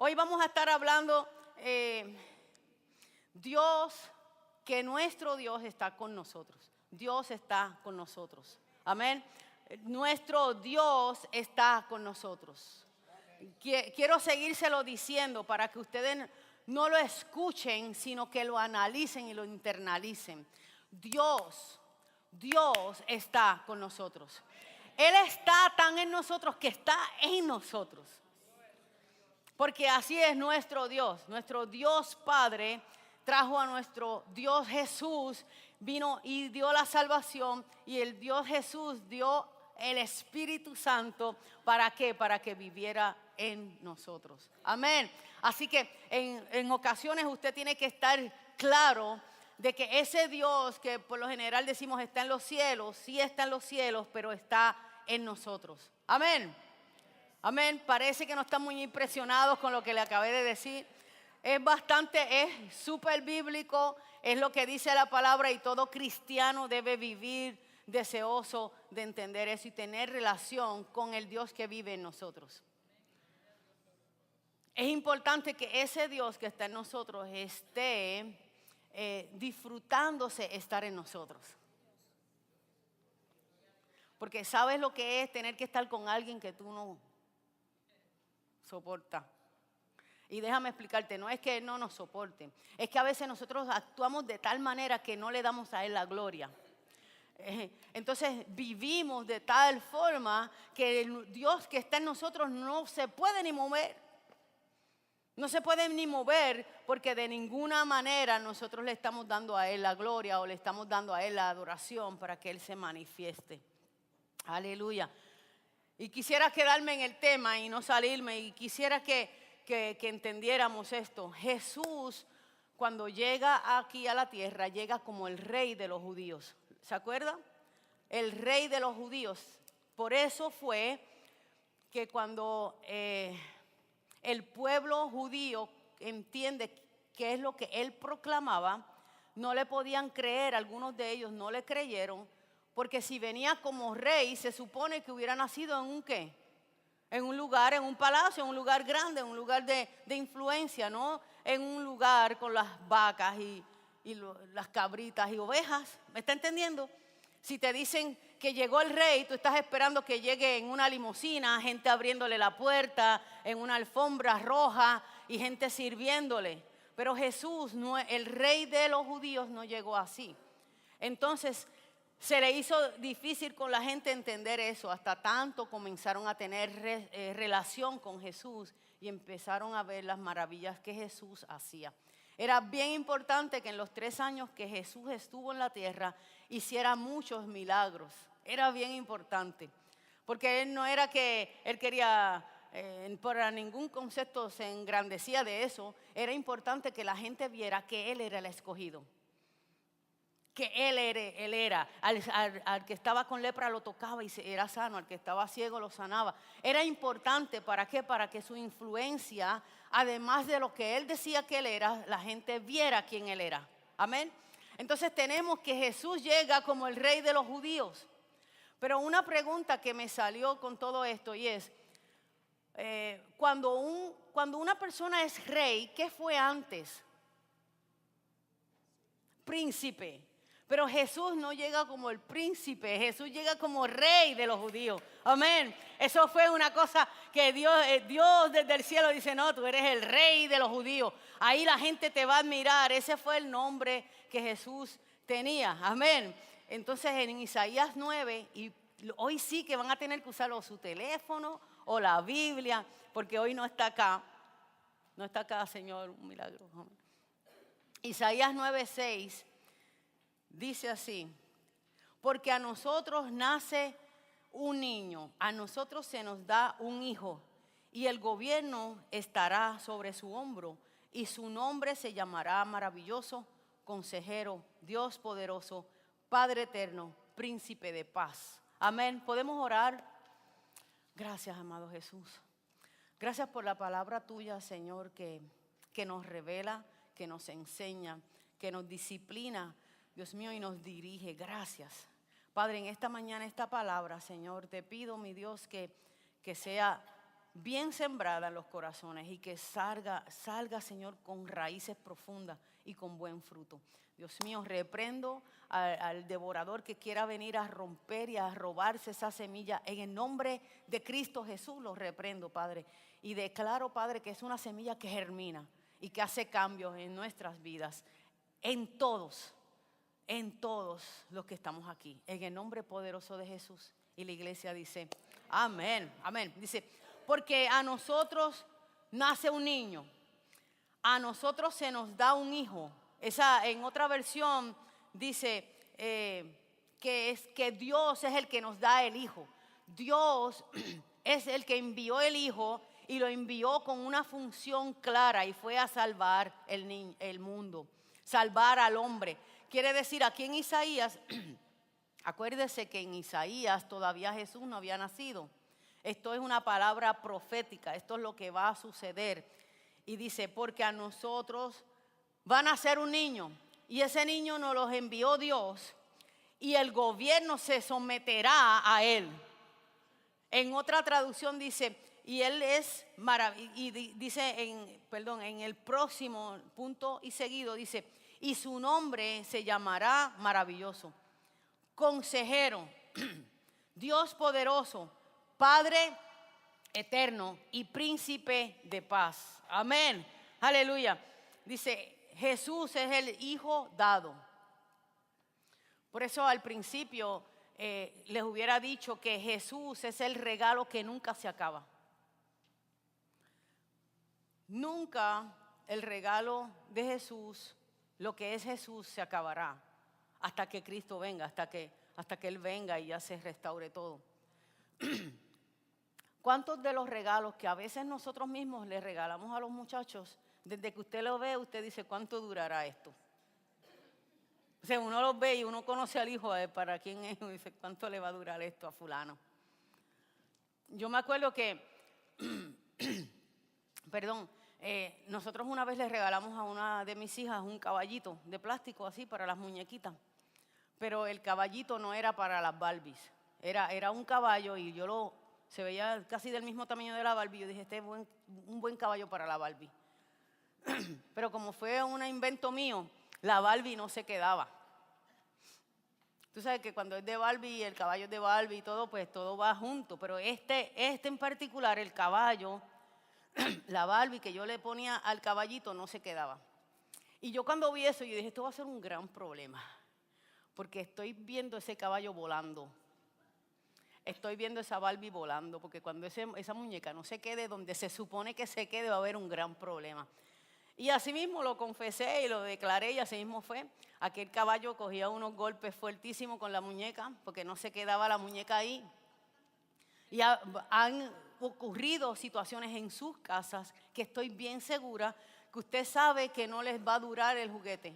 Hoy vamos a estar hablando que nuestro Dios está con nosotros. Dios está con nosotros. Amén. Nuestro Dios está con nosotros. Quiero seguírselo diciendo para que ustedes no lo escuchen, sino que lo analicen y lo internalicen. Dios está con nosotros. Él está tan en nosotros que está en nosotros. Porque así es nuestro Dios. Nuestro Dios Padre trajo a nuestro Dios Jesús, vino y dio la salvación. Y el Dios Jesús dio el Espíritu Santo. ¿Para qué? Para que viviera en nosotros. Amén. Así que en ocasiones usted tiene que estar claro de que ese Dios que por lo general decimos está en los cielos, sí está en los cielos, pero está en nosotros. Amén. Amén. Parece que no están muy impresionados con lo que le acabé de decir. Es súper bíblico, es lo que dice la palabra y todo cristiano debe vivir deseoso de entender eso y tener relación con el Dios que vive en nosotros. Es importante que ese Dios que está en nosotros esté disfrutándose estar en nosotros. Porque sabes lo que es tener que estar con alguien que tú no soportas. Y déjame explicarte, no es que Él no nos soporte, es que a veces nosotros actuamos de tal manera que no le damos a Él la gloria. Entonces vivimos de tal forma que el Dios que está en nosotros no se puede ni mover. No se puede ni mover porque de ninguna manera nosotros le estamos dando a Él la gloria o le estamos dando a Él la adoración para que Él se manifieste. Aleluya. Y quisiera quedarme en el tema y no salirme y quisiera que entendiéramos esto. Jesús, cuando llega aquí a la tierra, llega como el rey de los judíos. ¿Se acuerda? El rey de los judíos. Por eso fue que cuando el pueblo judío entiende qué es lo que él proclamaba, no le podían creer, algunos de ellos no le creyeron, porque si venía como rey, se supone que hubiera nacido en un ¿qué? En un lugar, en un palacio, en un lugar grande, en un lugar de influencia, no en un lugar con las vacas y las cabritas y ovejas. ¿Me está entendiendo? Si te dicen que llegó el rey, tú estás esperando que llegue en una limusina, gente abriéndole la puerta, en una alfombra roja y gente sirviéndole. Pero Jesús, el rey de los judíos, no llegó así. Entonces se le hizo difícil con la gente entender eso, hasta tanto comenzaron a tener relación con Jesús y empezaron a ver las maravillas que Jesús hacía. Era bien importante que en los 3 años que Jesús estuvo en la tierra hiciera muchos milagros. Era bien importante, porque Él no era que Él quería, por ningún concepto se engrandecía de eso. Era importante que la gente viera que Él era el escogido. Que Él era. Al que estaba con lepra lo tocaba y era sano. Al que estaba ciego lo sanaba. Era importante, ¿para qué? Para que su influencia, además de lo que Él decía que Él era, la gente viera quién Él era. Amén. Entonces tenemos que Jesús llega como el rey de los judíos. Pero una pregunta que me salió con todo esto y es, cuando una persona es rey, ¿qué fue antes? Príncipe. Pero Jesús no llega como el príncipe, Jesús llega como rey de los judíos. Amén. Eso fue una cosa que Dios desde el cielo dice, no, tú eres el rey de los judíos. Ahí la gente te va a admirar. Ese fue el nombre que Jesús tenía. Amén. Entonces en Isaías 9, y hoy sí que van a tener que usar su teléfono o la Biblia, porque hoy no está acá. No está acá, Señor, un milagro. Isaías 9:6. Dice así, porque a nosotros nace un niño, a nosotros se nos da un hijo, y el gobierno estará sobre su hombro, y su nombre se llamará Maravilloso, Consejero, Dios Poderoso, Padre Eterno, Príncipe de Paz. Amén. ¿Podemos orar? Gracias, amado Jesús. Gracias por la palabra tuya, Señor, que nos revela, que nos enseña, que nos disciplina, Dios mío, y nos dirige. Gracias. Padre, en esta mañana esta palabra, Señor, te pido, mi Dios, que sea bien sembrada en los corazones y que salga, Señor, con raíces profundas y con buen fruto. Dios mío, reprendo al devorador que quiera venir a romper y a robarse esa semilla. En el nombre de Cristo Jesús los reprendo, Padre. Y declaro, Padre, que es una semilla que germina y que hace cambios en nuestras vidas. En todos los que estamos aquí. En el nombre poderoso de Jesús. Y la iglesia dice, amén, amén. Dice, porque a nosotros nace un niño, a nosotros se nos da un hijo. Esa, en otra versión dice que Dios es el que nos da el hijo. Dios es el que envió el hijo y lo envió con una función clara y fue a salvar el mundo, salvar al hombre. Quiere decir, aquí en Isaías, acuérdese que en Isaías todavía Jesús no había nacido. Esto es una palabra profética, esto es lo que va a suceder. Y dice, porque a nosotros va a nacer un niño y ese niño nos los envió Dios y el gobierno se someterá a él. En otra traducción dice, y él es maravilloso, y dice en el próximo punto y seguido dice, y su nombre se llamará maravilloso, consejero, Dios poderoso, Padre eterno y príncipe de paz. Amén. Aleluya. Dice, Jesús es el Hijo dado. Por eso al principio les hubiera dicho que Jesús es el regalo que nunca se acaba. Nunca el regalo de Jesús, lo que es Jesús, se acabará hasta que Cristo venga, hasta que Él venga y ya se restaure todo. ¿Cuántos de los regalos que a veces nosotros mismos le regalamos a los muchachos, desde que usted lo ve, usted dice, ¿cuánto durará esto? O sea, uno los ve y uno conoce al hijo, para quién es, y dice, ¿cuánto le va a durar esto a fulano? Yo me acuerdo que, nosotros una vez le regalamos a una de mis hijas un caballito de plástico así para las muñequitas, pero el caballito no era para las Barbies, era un caballo y se veía casi del mismo tamaño de la Barbie. Yo dije, este es un buen caballo para la Barbie. Pero como fue un invento mío, la Barbie no se quedaba. Tú sabes que cuando es de Barbie, el caballo es de Barbie y todo, pues todo va junto. Pero este en particular, el caballo, la Barbie que yo le ponía al caballito no se quedaba. Y yo cuando vi eso, yo dije, esto va a ser un gran problema. Porque estoy viendo ese caballo volando. Estoy viendo esa Barbie volando, porque cuando esa muñeca no se quede donde se supone que se quede, va a haber un gran problema. Y así mismo lo confesé y lo declaré, y así mismo fue. Aquel caballo cogía unos golpes fuertísimos con la muñeca, porque no se quedaba la muñeca ahí. Y han ocurrido situaciones en sus casas que estoy bien segura que usted sabe que no les va a durar el juguete.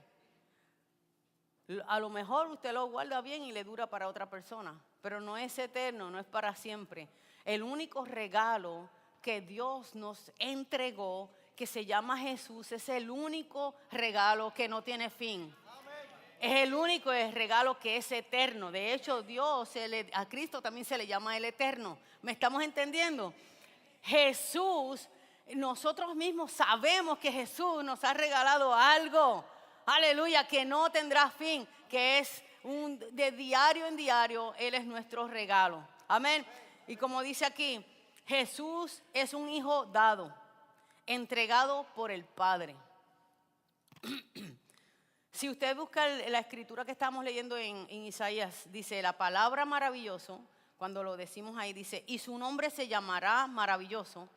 A lo mejor usted lo guarda bien y le dura para otra persona, pero no es eterno, no es para siempre. El único regalo que Dios nos entregó, que se llama Jesús, es el único regalo que no tiene fin. Es el único regalo que es eterno. De hecho, a Cristo también se le llama el eterno. ¿Me estamos entendiendo? Jesús, nosotros mismos sabemos que Jesús nos ha regalado algo. Aleluya, que no tendrá fin, que es de diario en diario, Él es nuestro regalo. Amén. Y como dice aquí, Jesús es un hijo dado, entregado por el Padre. Si usted busca la escritura que estamos leyendo en Isaías, dice la palabra maravilloso, cuando lo decimos ahí, dice, y su nombre se llamará maravilloso.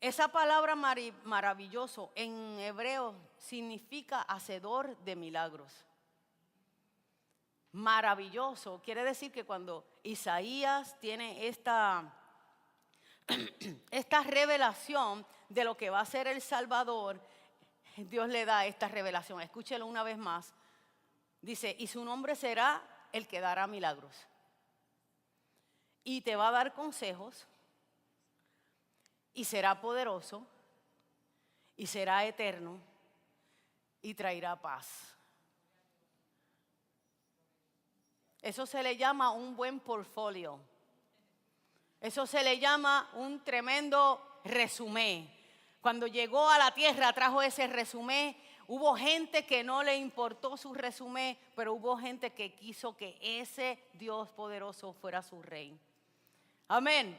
Esa palabra maravilloso en hebreo significa hacedor de milagros. Maravilloso quiere decir que cuando Isaías tiene esta revelación de lo que va a ser el Salvador, Dios le da esta revelación. Escúchelo una vez más. Dice, y su nombre será el que dará milagros. Y te va a dar consejos. Y será poderoso. Y será eterno. Y traerá paz. Eso se le llama un buen portfolio. Eso se le llama un tremendo resumen. Cuando llegó a la tierra trajo ese resumen. Hubo gente que no le importó su resumen, pero hubo gente que quiso que ese Dios poderoso fuera su rey. Amén.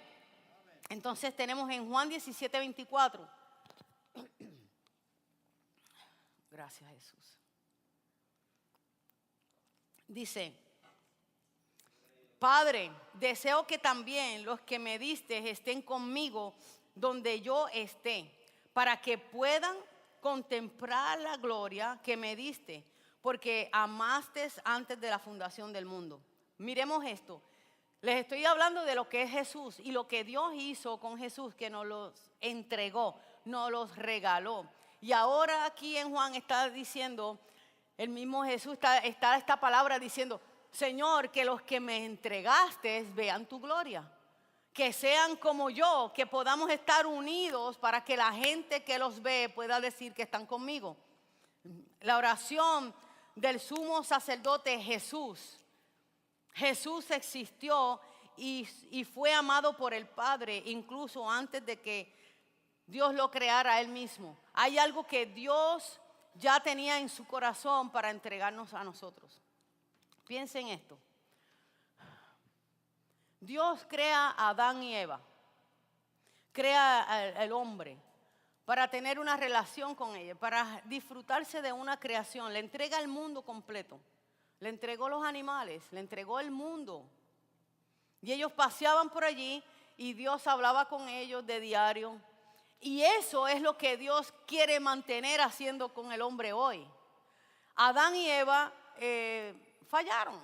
Entonces tenemos en Juan 17:24. Gracias, Jesús. Dice: Padre, deseo que también los que me diste estén conmigo donde yo esté, para que puedan contemplar la gloria que me diste, porque amaste antes de la fundación del mundo. Miremos esto. Les estoy hablando de lo que es Jesús y lo que Dios hizo con Jesús, que nos los entregó, nos los regaló. Y ahora aquí en Juan está diciendo, el mismo Jesús está esta palabra diciendo: Señor, que los que me entregaste vean tu gloria. Que sean como yo, que podamos estar unidos para que la gente que los ve pueda decir que están conmigo. La oración del sumo sacerdote Jesús. Jesús existió y fue amado por el Padre incluso antes de que Dios lo creara a Él mismo. Hay algo que Dios ya tenía en su corazón para entregarnos a nosotros. Piensen esto. Dios crea a Adán y Eva, crea al hombre para tener una relación con ella, para disfrutarse de una creación. Le entrega el mundo completo, le entregó los animales, le entregó el mundo. Y ellos paseaban por allí y Dios hablaba con ellos de diario. Y eso es lo que Dios quiere mantener haciendo con el hombre hoy. Adán y Eva fallaron.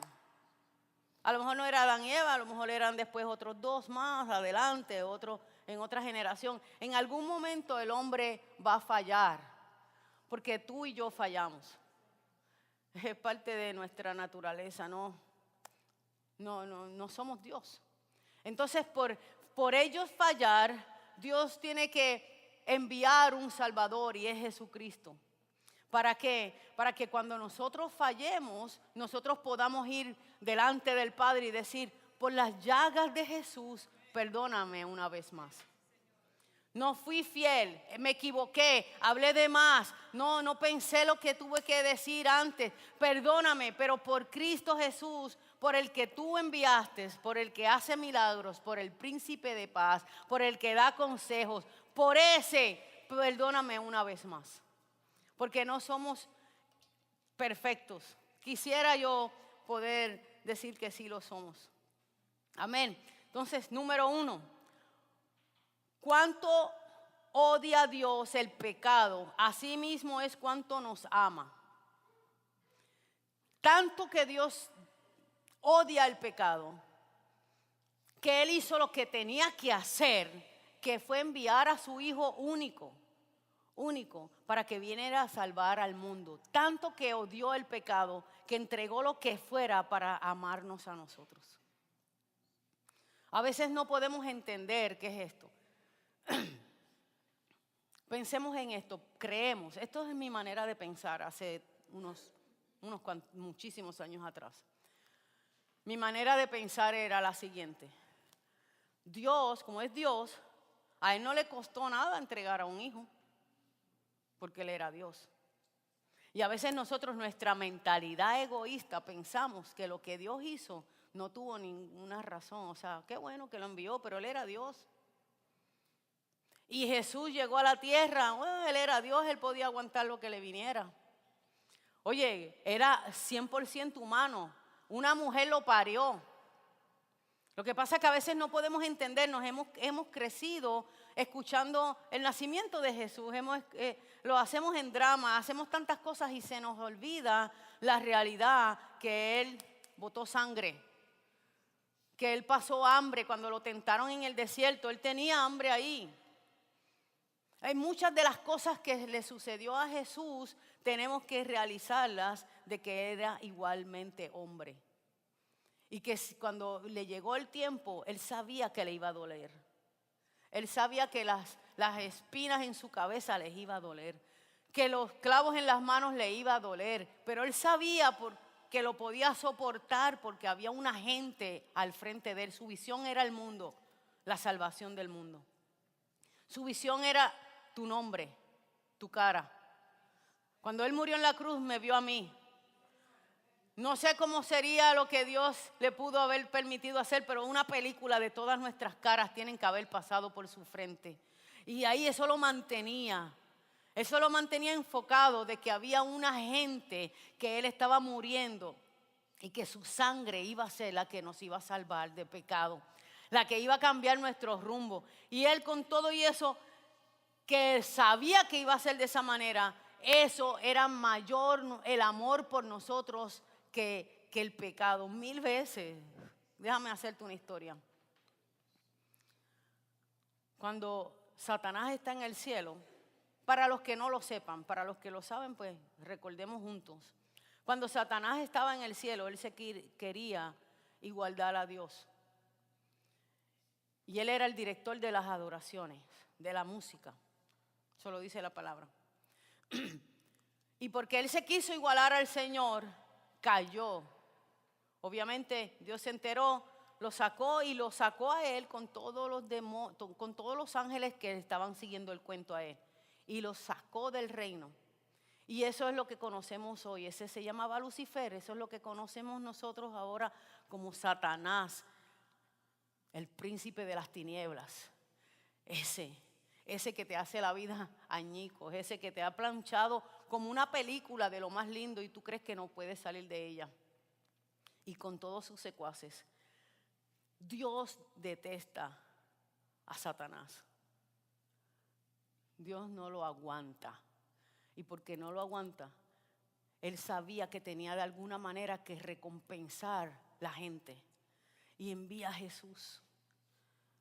A lo mejor no era Adán y Eva, a lo mejor eran después otros dos más adelante, otros en otra generación. En algún momento el hombre va a fallar, porque tú y yo fallamos. Es parte de nuestra naturaleza, no somos Dios. Entonces por ellos fallar, Dios tiene que enviar un Salvador y es Jesucristo. ¿Para qué? Para que cuando nosotros fallemos, nosotros podamos ir delante del Padre y decir: por las llagas de Jesús, perdóname una vez más. No fui fiel, me equivoqué, hablé de más, no pensé lo que tuve que decir antes. Perdóname, pero por Cristo Jesús, por el que tú enviaste, por el que hace milagros, por el príncipe de paz, por el que da consejos, por ese, perdóname una vez más. Porque no somos perfectos. Quisiera yo poder decir que sí lo somos. Amén. Entonces, número 1. ¿Cuánto odia Dios el pecado? Así mismo es cuánto nos ama. Tanto que Dios odia el pecado, que Él hizo lo que tenía que hacer, que fue enviar a su Hijo único para que viniera a salvar al mundo. Tanto que odió el pecado, que entregó lo que fuera para amarnos a nosotros. A veces no podemos entender qué es esto. Pensemos en esto, creemos. Esto es mi manera de pensar hace muchísimos años atrás. Mi manera de pensar era la siguiente: Dios, como es Dios, a Él no le costó nada entregar a un hijo, porque Él era Dios. Y a veces nosotros, nuestra mentalidad egoísta, pensamos que lo que Dios hizo no tuvo ninguna razón. O sea, qué bueno que lo envió, pero Él era Dios. Y Jesús llegó a la tierra, bueno, Él era Dios, Él podía aguantar lo que le viniera. Oye, era 100% humano. Una mujer lo parió. Lo que pasa es que a veces no podemos entendernos. Hemos crecido escuchando el nacimiento de Jesús. Lo hacemos en drama, hacemos tantas cosas y se nos olvida la realidad que Él botó sangre, que Él pasó hambre cuando lo tentaron en el desierto. Él tenía hambre ahí. Hay muchas de las cosas que le sucedió a Jesús, tenemos que realizarlas de que era igualmente hombre. Y que cuando le llegó el tiempo, Él sabía que le iba a doler. Él sabía que las espinas en su cabeza les iba a doler, que los clavos en las manos le iba a doler. Pero Él sabía que lo podía soportar porque había una gente al frente de Él. Su visión era el mundo. la salvación del mundo. Su visión era tu nombre, tu cara. Cuando Él murió en la cruz me vio a mí. No sé cómo sería lo que Dios le pudo haber permitido hacer, pero una película de todas nuestras caras tienen que haber pasado por su frente. Y ahí eso lo mantenía enfocado de que había una gente que Él estaba muriendo y que su sangre iba a ser la que nos iba a salvar de pecado, la que iba a cambiar nuestro rumbo. Y Él con todo y eso, que sabía que iba a ser de esa manera, eso era mayor el amor por nosotros que el pecado, 1000 veces. Déjame hacerte una historia. Cuando Satanás está en el cielo, para los que no lo sepan, para los que lo saben, pues recordemos juntos. Cuando Satanás estaba en el cielo, él se quería igualar a Dios. Y él era el director de las adoraciones, de la música. Eso lo dice la palabra. Y porque él se quiso igualar al Señor, cayó. Obviamente Dios se enteró, lo sacó a él con todos los ángeles que estaban siguiendo el cuento a él. Y lo sacó del reino. Y eso es lo que conocemos hoy. Ese se llamaba Lucifer. Eso es lo que conocemos nosotros ahora como Satanás, el príncipe de las tinieblas. Ese que te hace la vida añicos, ese que te ha planchado como una película de lo más lindo y tú crees que no puedes salir de ella. Y con todos sus secuaces. Dios detesta a Satanás. Dios no lo aguanta. Y porque no lo aguanta, Él sabía que tenía de alguna manera que recompensar la gente. Y envía a Jesús.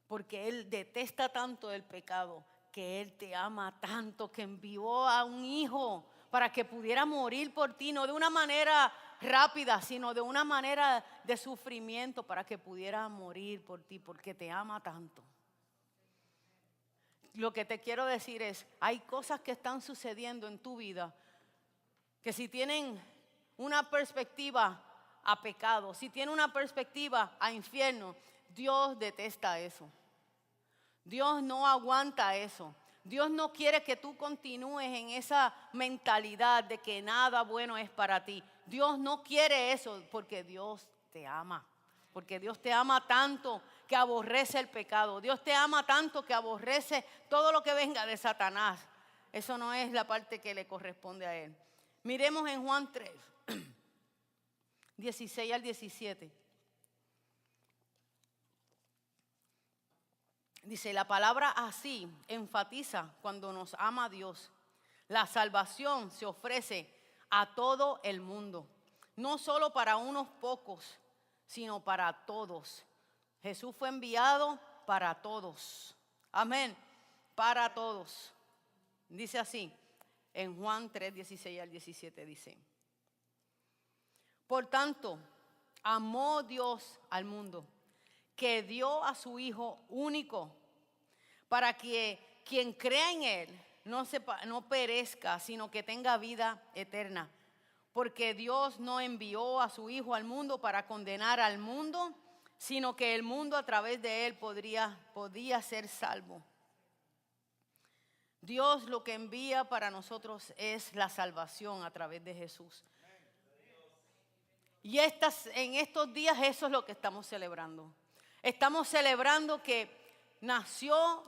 Porque Él detesta tanto el pecado, que Él te ama tanto, que envió a un hijo para que pudiera morir por ti, no de una manera rápida, sino de una manera de sufrimiento, para que pudiera morir por ti, porque te ama tanto. Lo que te quiero decir es, hay cosas que están sucediendo en tu vida que si tienen una perspectiva a pecado, si tienen una perspectiva a infierno, Dios detesta eso. Dios no aguanta eso. Dios no quiere que tú continúes en esa mentalidad de que nada bueno es para ti. Dios no quiere eso porque Dios te ama. Porque Dios te ama tanto que aborrece el pecado. Dios te ama tanto que aborrece todo lo que venga de Satanás. Eso no es la parte que le corresponde a Él. Miremos en Juan 3, 16 al 17. Dice, la palabra así enfatiza cuando nos ama Dios. La salvación se ofrece a todo el mundo. No solo para unos pocos, sino para todos. Jesús fue enviado para todos. Amén. Para todos. Dice así, en Juan 3, 16 al 17 dice. Por tanto, amó Dios al mundo, que dio a su Hijo único, para que quien crea en Él no perezca, sino que tenga vida eterna. Porque Dios no envió a su Hijo al mundo para condenar al mundo, sino que el mundo a través de Él podía ser salvo. Dios lo que envía para nosotros es la salvación a través de Jesús. Y en estos días eso es lo que estamos celebrando. Estamos celebrando que nació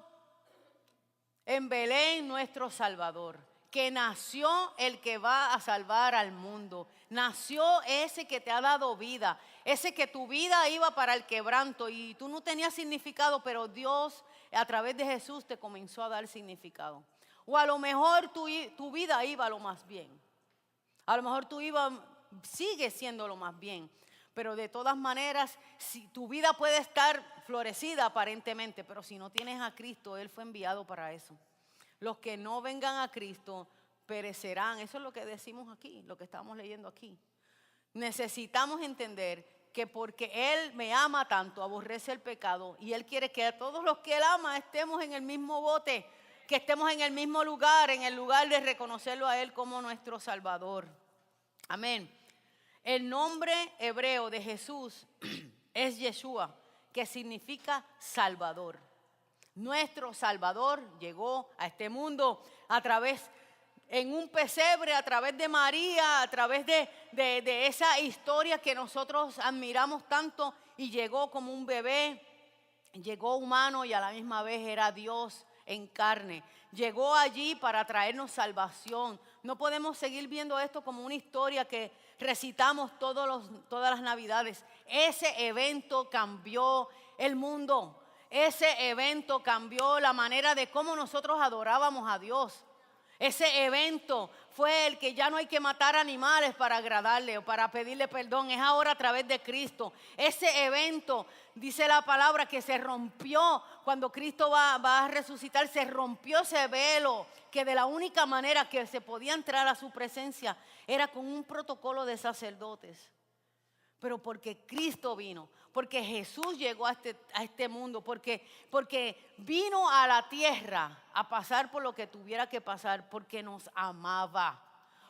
en Belén nuestro Salvador, que nació el que va a salvar al mundo, nació ese que te ha dado vida, ese que tu vida iba para el quebranto y tú no tenías significado, pero Dios a través de Jesús te comenzó a dar significado. O a lo mejor tu vida iba lo más bien, a lo mejor sigue siendo lo más bien. Pero de todas maneras, si tu vida puede estar florecida aparentemente, pero si no tienes a Cristo, Él fue enviado para eso. Los que no vengan a Cristo perecerán. Eso es lo que decimos aquí, lo que estamos leyendo aquí. Necesitamos entender que porque Él me ama tanto, aborrece el pecado, y Él quiere que a todos los que Él ama estemos en el mismo bote, que estemos en el mismo lugar, en el lugar de reconocerlo a Él como nuestro Salvador. Amén. El nombre hebreo de Jesús es Yeshua, que significa Salvador. Nuestro Salvador llegó a este mundo en un pesebre, a través de María, a través de esa historia que nosotros admiramos tanto, y llegó como un bebé, llegó humano y a la misma vez era Dios en carne. Llegó allí para traernos salvación. No podemos seguir viendo esto como una historia que recitamos todas las Navidades. Ese evento cambió el mundo. Ese evento cambió la manera de cómo nosotros adorábamos a Dios. Ese evento fue el que ya no hay que matar animales para agradarle o para pedirle perdón. Es ahora a través de Cristo. Ese evento, dice la palabra, que se rompió cuando Cristo va a resucitar. Se rompió ese velo, que de la única manera que se podía entrar a su presencia era con un protocolo de sacerdotes. Pero porque Cristo vino, porque Jesús llegó a este mundo, porque vino a la tierra a pasar por lo que tuviera que pasar, porque nos amaba,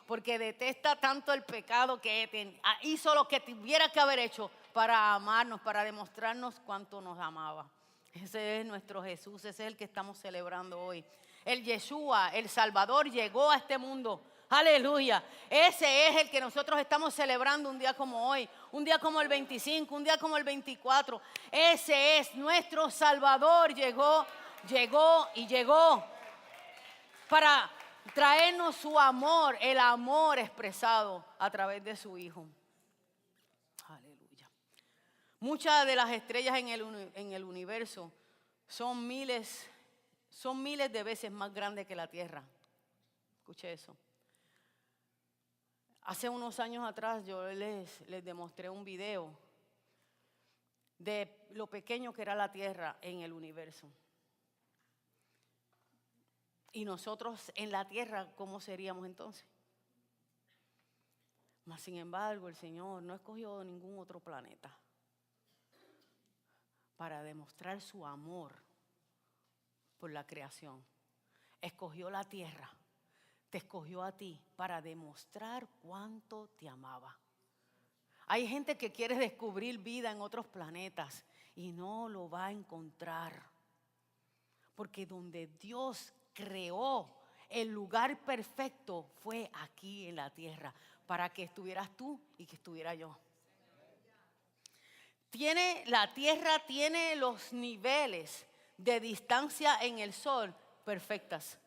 porque detesta tanto el pecado que hizo lo que tuviera que haber hecho para amarnos, para demostrarnos cuánto nos amaba. Ese es nuestro Jesús, ese es el que estamos celebrando hoy. El Yeshua, el Salvador, llegó a este mundo. Aleluya. Ese es el que nosotros estamos celebrando un día como hoy, un día como el 25, un día como el 24. Ese es nuestro Salvador. Llegó para traernos su amor, el amor expresado a través de su Hijo. Aleluya. Muchas de las estrellas en el universo son miles de veces más grandes que la Tierra. Escuche eso. Hace unos años atrás yo les demostré un video de lo pequeño que era la Tierra en el universo. Y nosotros en la Tierra, ¿cómo seríamos entonces? Mas sin embargo, el Señor no escogió ningún otro planeta para demostrar su amor por la creación. Escogió la Tierra. Te escogió a ti para demostrar cuánto te amaba. Hay gente que quiere descubrir vida en otros planetas y no lo va a encontrar. Porque donde Dios creó el lugar perfecto fue aquí en la tierra, para que estuvieras tú y que estuviera yo. La tierra tiene los niveles de distancia en el sol perfectas.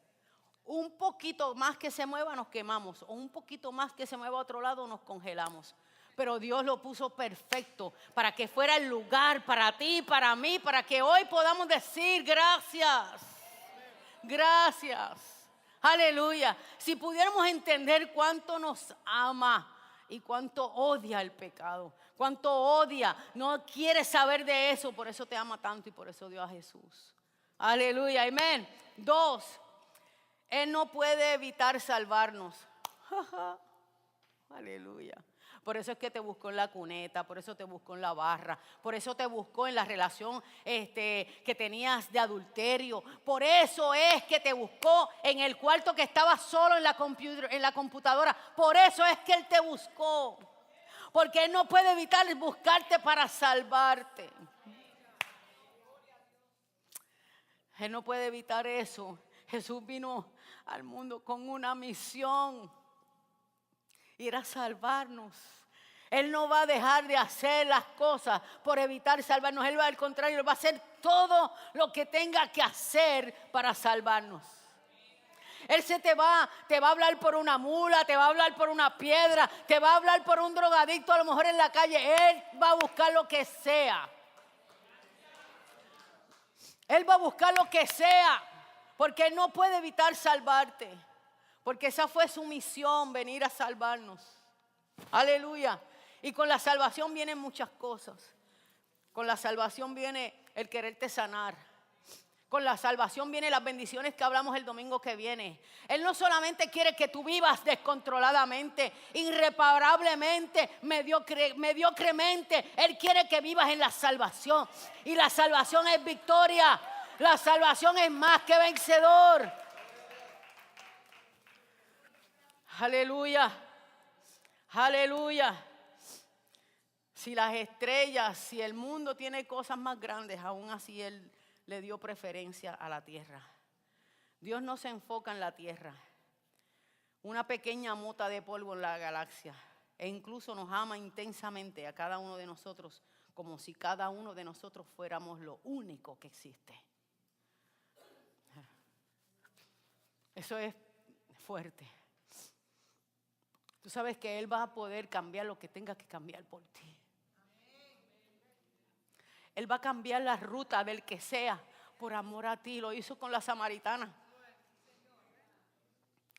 Un poquito más que se mueva nos quemamos, o un poquito más que se mueva a otro lado nos congelamos. Pero Dios lo puso perfecto para que fuera el lugar para ti, para mí, para que hoy podamos decir gracias. Gracias. Aleluya. Si pudiéramos entender cuánto nos ama y cuánto odia el pecado, cuánto odia, no quiere saber de eso, por eso te ama tanto y por eso dio a Jesús. Aleluya, amén. 2. Él no puede evitar salvarnos. Aleluya. Por eso es que te buscó en la cuneta, por eso te buscó en la barra, por eso te buscó en la relación que tenías de adulterio. Por eso es que te buscó en el cuarto que estabas solo en la computadora. Por eso es que Él te buscó. Porque Él no puede evitar buscarte para salvarte. Él no puede evitar eso. Jesús vino al mundo con una misión, ir a salvarnos. Él no va a dejar de hacer las cosas por evitar salvarnos. Él va al contrario, Él va a hacer todo lo que tenga que hacer para salvarnos. Él te va a hablar por una mula, te va a hablar por una piedra, te va a hablar por un drogadicto a lo mejor en la calle. Él va a buscar lo que sea. Él va a buscar lo que sea. Porque Él no puede evitar salvarte. Porque esa fue su misión, venir a salvarnos. Aleluya. Y con la salvación vienen muchas cosas. Con la salvación viene el quererte sanar. Con la salvación vienen las bendiciones que hablamos el domingo que viene. Él no solamente quiere que tú vivas descontroladamente, irreparablemente, mediocremente. Él quiere que vivas en la salvación. Y la salvación es victoria. La salvación es más que vencedor. Aleluya. Aleluya. Si las estrellas, si el mundo tiene cosas más grandes, aún así Él le dio preferencia a la tierra. Dios no se enfoca en la tierra, una pequeña mota de polvo en la galaxia, e incluso nos ama intensamente a cada uno de nosotros, como si cada uno de nosotros fuéramos lo único que existe. Eso es fuerte. Tú sabes que Él va a poder cambiar lo que tenga que cambiar por ti. Él va a cambiar la ruta del que sea por amor a ti. Lo hizo con la samaritana.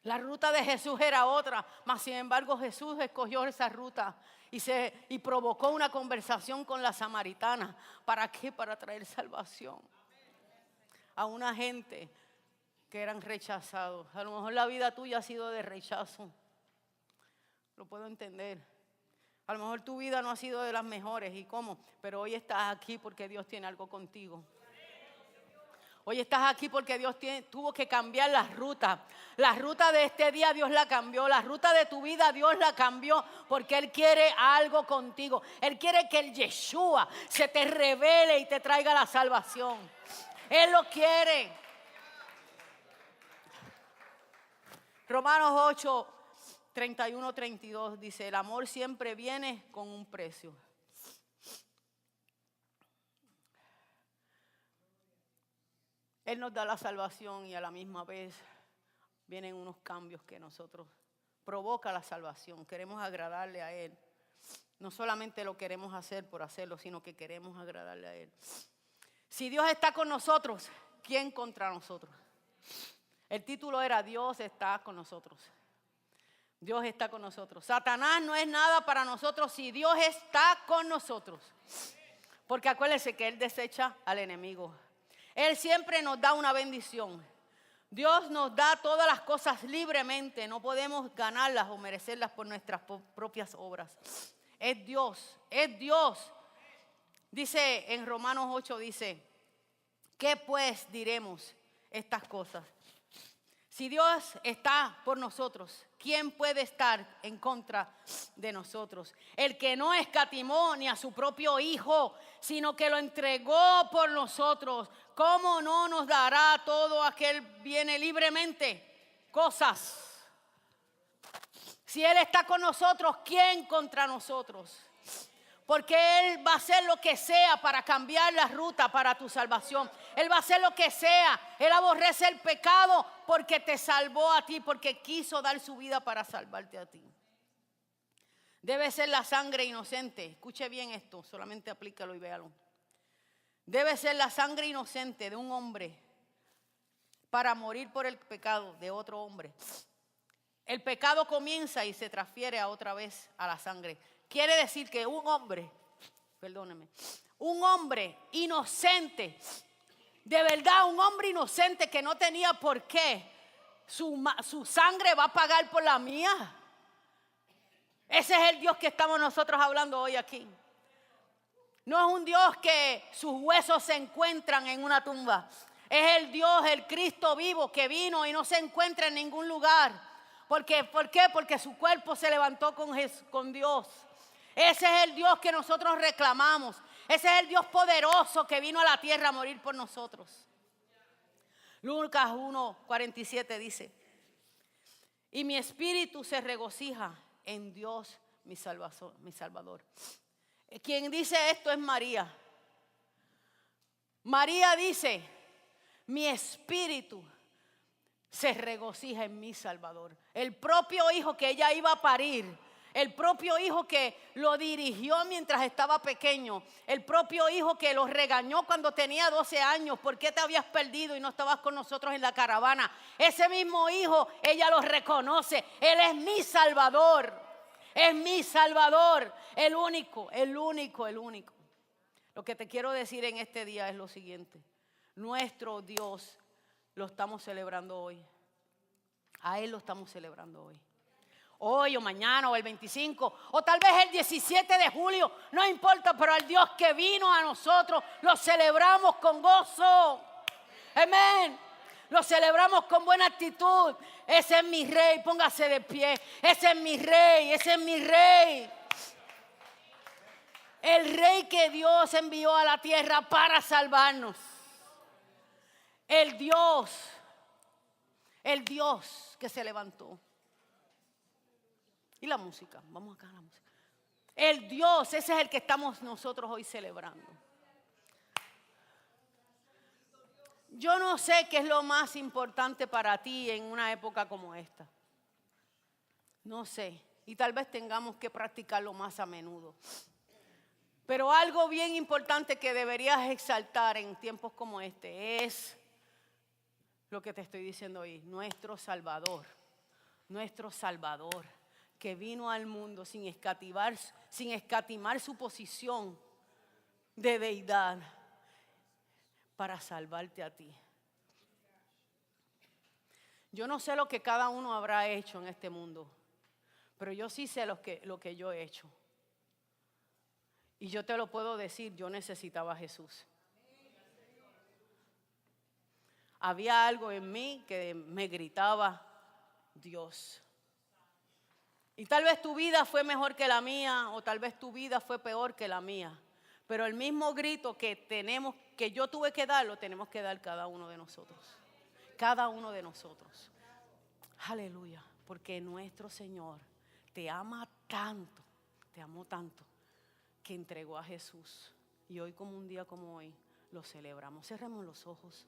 La ruta de Jesús era otra, mas sin embargo Jesús escogió esa ruta y provocó una conversación con la samaritana. ¿Para qué? Para traer salvación a una gente que eran rechazados. A lo mejor la vida tuya ha sido de rechazo. Lo puedo entender. A lo mejor tu vida no ha sido de las mejores. ¿Y cómo? Pero hoy estás aquí porque Dios tiene algo contigo. Hoy estás aquí porque Dios tuvo que cambiar las rutas. La ruta de este día Dios la cambió. La ruta de tu vida Dios la cambió porque Él quiere algo contigo. Él quiere que el Yeshua se te revele y te traiga la salvación. Él lo quiere. Romanos 8, 31, 32 dice: el amor siempre viene con un precio. Él nos da la salvación y a la misma vez vienen unos cambios que nosotros provoca la salvación. Queremos agradarle a Él. No solamente lo queremos hacer por hacerlo, sino que queremos agradarle a Él. Si Dios está con nosotros, ¿quién contra nosotros? El título era Dios está con nosotros. Dios está con nosotros. Satanás no es nada para nosotros si Dios está con nosotros. Porque acuérdense que Él desecha al enemigo. Él siempre nos da una bendición. Dios nos da todas las cosas libremente. No podemos ganarlas o merecerlas por nuestras propias obras. Es Dios, es Dios. Dice en Romanos 8, dice: ¿qué pues diremos estas cosas? Si Dios está por nosotros, ¿quién puede estar en contra de nosotros? El que no escatimó ni a su propio Hijo, sino que lo entregó por nosotros, ¿cómo no nos dará todo aquel viene libremente? Cosas. Si Él está con nosotros, ¿quién contra nosotros? Porque Él va a hacer lo que sea para cambiar la ruta para tu salvación. Él va a hacer lo que sea. Él aborrece el pecado porque te salvó a ti, porque quiso dar su vida para salvarte a ti. Debe ser la sangre inocente. Escuche bien esto, solamente aplícalo y véalo. Debe ser la sangre inocente de un hombre para morir por el pecado de otro hombre. El pecado comienza y se transfiere a otra vez a la sangre. Quiere decir que un hombre inocente, de verdad un hombre inocente que no tenía por qué, su sangre va a pagar por la mía. Ese es el Dios que estamos nosotros hablando hoy aquí. No es un Dios que sus huesos se encuentran en una tumba. Es el Dios, el Cristo vivo que vino y no se encuentra en ningún lugar. ¿Por qué? Porque su cuerpo se levantó con Dios. Ese es el Dios que nosotros reclamamos. Ese es el Dios poderoso que vino a la tierra a morir por nosotros. Lucas 1:47 dice: y mi espíritu se regocija en Dios mi Salvador. Quien dice esto es María. María dice: mi espíritu se regocija en mi Salvador. El propio hijo que ella iba a parir, el propio hijo que lo dirigió mientras estaba pequeño, el propio hijo que lo regañó cuando tenía 12 años, ¿por qué te habías perdido y no estabas con nosotros en la caravana? Ese mismo hijo, ella lo reconoce. Él es mi Salvador, es mi Salvador, el único. Lo que te quiero decir en este día es lo siguiente: nuestro Dios lo estamos celebrando hoy. A Él lo estamos celebrando hoy. Hoy o mañana o el 25 o tal vez el 17 de julio, no importa, pero al Dios que vino a nosotros lo celebramos con gozo. Amén. Lo celebramos con buena actitud. Ese es mi rey, póngase de pie. Ese es mi rey, ese es mi rey. El rey que Dios envió a la tierra para salvarnos. El Dios que se levantó. Y la música, vamos acá a la música. El Dios, ese es el que estamos nosotros hoy celebrando. Yo no sé qué es lo más importante para ti en una época como esta. No sé. Y tal vez tengamos que practicarlo más a menudo. Pero algo bien importante que deberías exaltar en tiempos como este es lo que te estoy diciendo hoy. Nuestro Salvador, que vino al mundo sin escatimar su posición de deidad para salvarte a ti. Yo no sé lo que cada uno habrá hecho en este mundo, pero yo sí sé lo que yo he hecho. Y yo te lo puedo decir, yo necesitaba a Jesús. Había algo en mí que me gritaba, Dios. Y tal vez tu vida fue mejor que la mía, o tal vez tu vida fue peor que la mía. Pero el mismo grito que yo tuve que dar, lo tenemos que dar cada uno de nosotros. Cada uno de nosotros. Aleluya. Porque nuestro Señor te ama tanto, te amó tanto, que entregó a Jesús. Y hoy, como un día como hoy, lo celebramos. Cerremos los ojos.